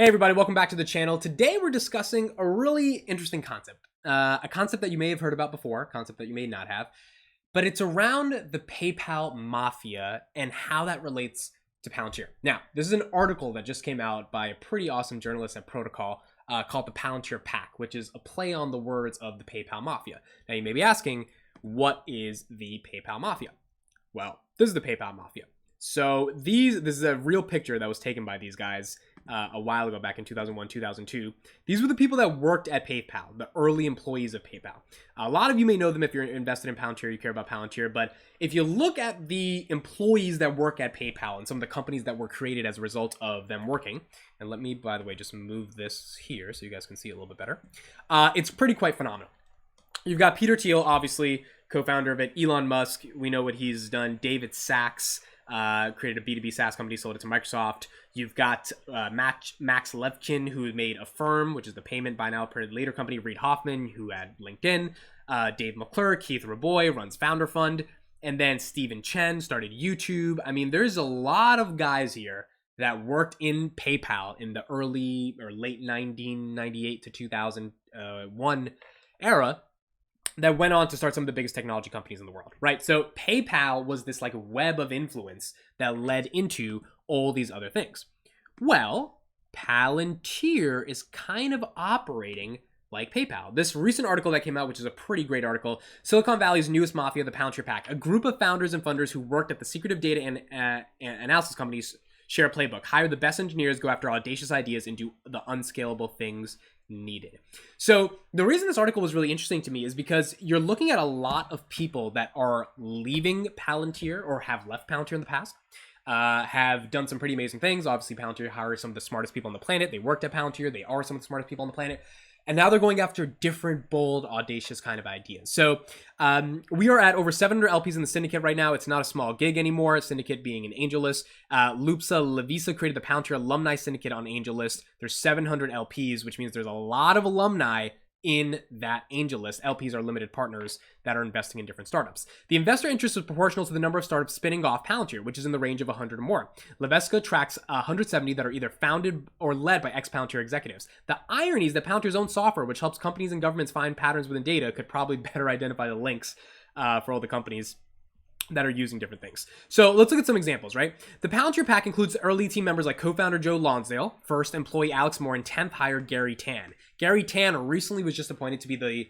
Hey everybody, welcome back to the channel. Today we're discussing a really interesting concept. A concept that you may have heard about before, a concept that you may not have, but it's around the PayPal Mafia and how that relates to Palantir. Now, this is an article that just came out by a pretty awesome journalist at Protocol called the Palantir Pack, which is a play on the words of the PayPal Mafia. Now you may be asking, what is the PayPal Mafia? Well, this is the PayPal Mafia. So this is a real picture that was taken by these guys a while ago, back in 2001, 2002. These were the people that worked at PayPal, the early employees of PayPal. A lot of you may know them if you're invested in Palantir, you care about Palantir, but if you look at the employees that work at PayPal and some of the companies that were created as a result of them working, and let me, by the way, just move this here so you guys can see it a little bit better. It's pretty quite phenomenal. You've got Peter Thiel, obviously, co-founder of it. Elon Musk, we know what he's done. David Sachs, created a B2B SaaS company, sold it to Microsoft. You've got Max Levchin, who made Affirm, which is the payment buy now, pay later company. Reid Hoffman, who had LinkedIn. Dave McClure, Keith Raboy, runs Founder Fund. And then Stephen Chen started YouTube. I mean, there's a lot of guys here that worked in PayPal in the early or late 1998 to 2001 era that went on to start some of the biggest technology companies in the world, right? So PayPal was this like web of influence that led into all these other things. Well, Palantir is kind of operating like PayPal. This recent article that came out, which is a pretty great article, Silicon Valley's newest mafia, the Palantir Pack, a group of founders and funders who worked at the secretive data and analysis companies share a playbook, hire the best engineers, go after audacious ideas, and do the unscalable things needed. So the reason this article was really interesting to me is because you're looking at a lot of people that are leaving Palantir or have left Palantir in the past, have done some pretty amazing things. Obviously, Palantir hires some of the smartest people on the planet. They worked at Palantir. They are some of the smartest people on the planet. And now they're going after different, bold, audacious kind of ideas. So we are at over 700 LPs in the syndicate right now. It's not a small gig anymore. Syndicate being an angel list. Lupsa Levisa created the Palantir Alumni Syndicate on Angel List. There's 700 LPs, which means there's a lot of alumni in that angel list. LPs are limited partners that are investing in different startups. The investor interest is proportional to the number of startups spinning off Palantir, which is in the range of 100 or more. Levesca tracks 170 that are either founded or led by ex-Palantir executives. The irony is that Palantir's own software, which helps companies and governments find patterns within data, could probably better identify the links for all the companies that are using different things. So let's look at some examples, right? The Palantir Pack includes early team members like co-founder Joe Lonsdale, first employee Alex Moore, and 10th hire Gary Tan. Gary Tan recently was just appointed to be the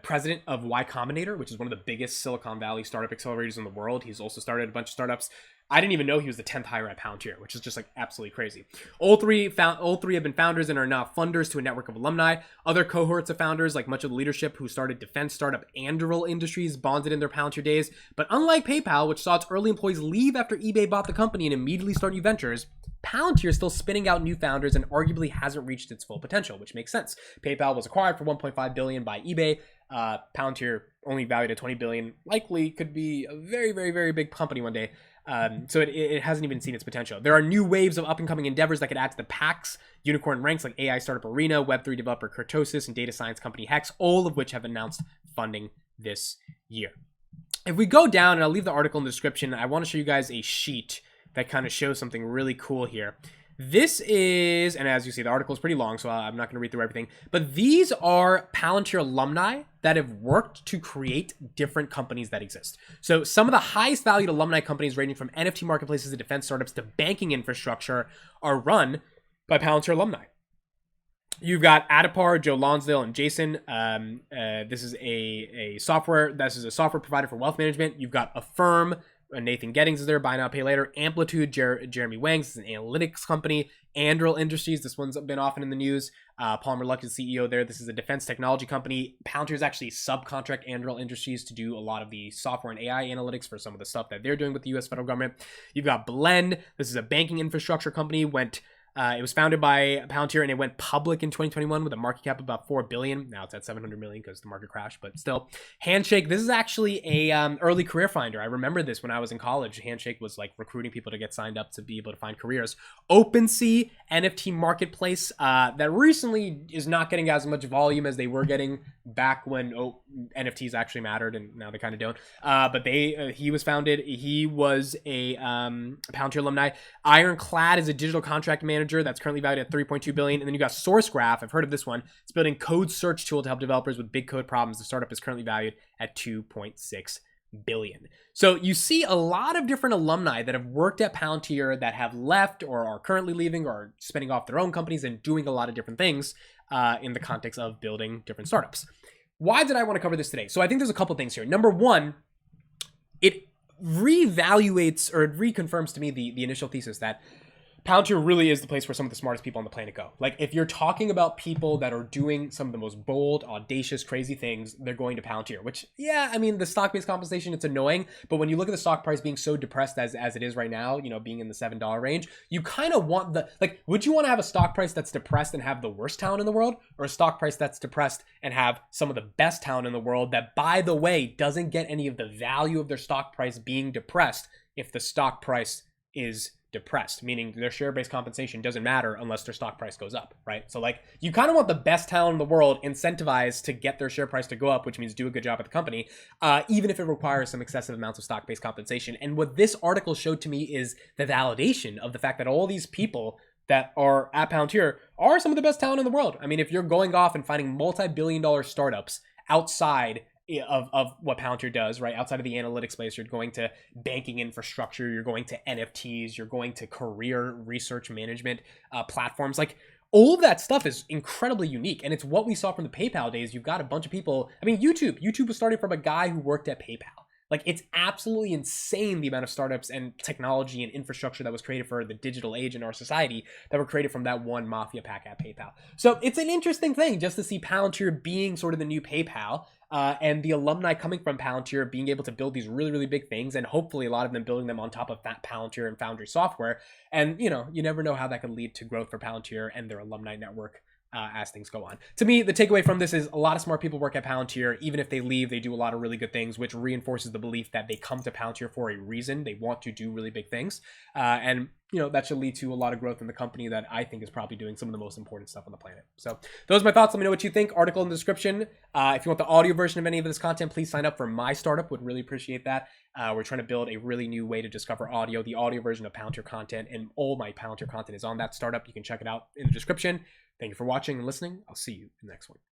president of Y Combinator, which is one of the biggest Silicon Valley startup accelerators in the world. He's also started a bunch of startups. I didn't even know he was the 10th hire at Palantir, which is just like absolutely crazy. All three have been founders and are now funders to a network of alumni. Other cohorts of founders, like much of the leadership who started defense startup Anduril Industries, bonded in their Palantir days. But unlike PayPal, which saw its early employees leave after eBay bought the company and immediately start new ventures, Palantir is still spinning out new founders and arguably hasn't reached its full potential, which makes sense. PayPal was acquired for $1.5 billion by eBay. Palantir only valued at $20 billion. Likely could be a very, very, very big company one day. So it hasn't even seen its potential. There are new waves of up-and-coming endeavors that could add to the Pack's unicorn ranks, like AI startup Arena, Web3 developer Kurtosis, and data science company Hex, all of which have announced funding this year. If we go down, and I'll leave the article in the description, I want to show you guys a sheet that kind of shows something really cool here. This is, and as you see, the article is pretty long, so I'm not going to read through everything, but these are Palantir alumni that have worked to create different companies that exist. So some of the highest valued alumni companies ranging from NFT marketplaces to defense startups to banking infrastructure are run by Palantir alumni. You've got Adipar, Joe Lonsdale, and Jason. This is a software provider for wealth management. You've got Affirm. Nathan Gettings is there, buy now, pay later. Amplitude, Jeremy Wang's is an analytics company. Anduril Industries, this one's been often in the news. Palmer Luck is CEO there. This is a defense technology company. Palantir is actually subcontract Anduril Industries to do a lot of the software and AI analytics for some of the stuff that they're doing with the US federal government. You've got Blend. This is a banking infrastructure company. It was founded by Palantir and it went public in 2021 with a market cap of about $4 billion. Now it's at $700 million because the market crashed, but still. Handshake, this is actually a early career finder. I remember this when I was in college. Handshake was like recruiting people to get signed up to be able to find careers. OpenSea, NFT marketplace that recently is not getting as much volume as they were getting back when NFTs actually mattered, and now they kind of don't. But he was founded. He was a Palantir alumni. Ironclad is a digital contract manager that's currently valued at $3.2 billion. And then you got SourceGraph. I've heard of this one. It's building code search tool to help developers with big code problems. The startup is currently valued at $2.6 billion. So you see a lot of different alumni that have worked at Palantir that have left or are currently leaving or spinning off their own companies and doing a lot of different things in the context of building different startups. Why did I want to cover this today? So I think there's a couple things here. Number one, it reevaluates or it reconfirms to me the initial thesis that Palantir really is the place where some of the smartest people on the planet go. Like, if you're talking about people that are doing some of the most bold, audacious, crazy things, they're going to Palantir, which, yeah, I mean, the stock-based compensation, it's annoying, but when you look at the stock price being so depressed as it is right now, you know, being in the $7 range, you kind of want would you want to have a stock price that's depressed and have the worst talent in the world, or a stock price that's depressed and have some of the best talent in the world that, by the way, doesn't get any of the value of their stock price being depressed if the stock price is depressed, meaning their share-based compensation doesn't matter unless their stock price goes up, right? So like, you kind of want the best talent in the world incentivized to get their share price to go up, which means do a good job at the company, even if it requires some excessive amounts of stock-based compensation. And what this article showed to me is the validation of the fact that all these people that are at Palantir are some of the best talent in the world. I mean, if you're going off and finding multi-billion-dollar startups outside of what Palantir does, right? Outside of the analytics space, you're going to banking infrastructure, you're going to NFTs, you're going to career research management platforms. Like, all of that stuff is incredibly unique. And it's what we saw from the PayPal days. You've got a bunch of people. I mean, YouTube was started from a guy who worked at PayPal. Like, it's absolutely insane the amount of startups and technology and infrastructure that was created for the digital age in our society that were created from that one Mafia pack at PayPal. So it's an interesting thing just to see Palantir being sort of the new PayPal, and the alumni coming from Palantir being able to build these really, really big things, and hopefully a lot of them building them on top of that Palantir and Foundry software. And, you know, you never know how that could lead to growth for Palantir and their alumni network as things go on. To me, the takeaway from this is a lot of smart people work at Palantir. Even if they leave, they do a lot of really good things, which reinforces the belief that they come to Palantir for a reason. They want to do really big things. And, you know, that should lead to a lot of growth in the company that I think is probably doing some of the most important stuff on the planet. So those are my thoughts. Let me know what you think. Article in the description. If you want the audio version of any of this content, please sign up for my startup. Would really appreciate that. We're trying to build a really new way to discover audio. The audio version of Palantir content and all my Palantir content is on that startup. You can check it out in the description. Thank you for watching and listening. I'll see you in the next one.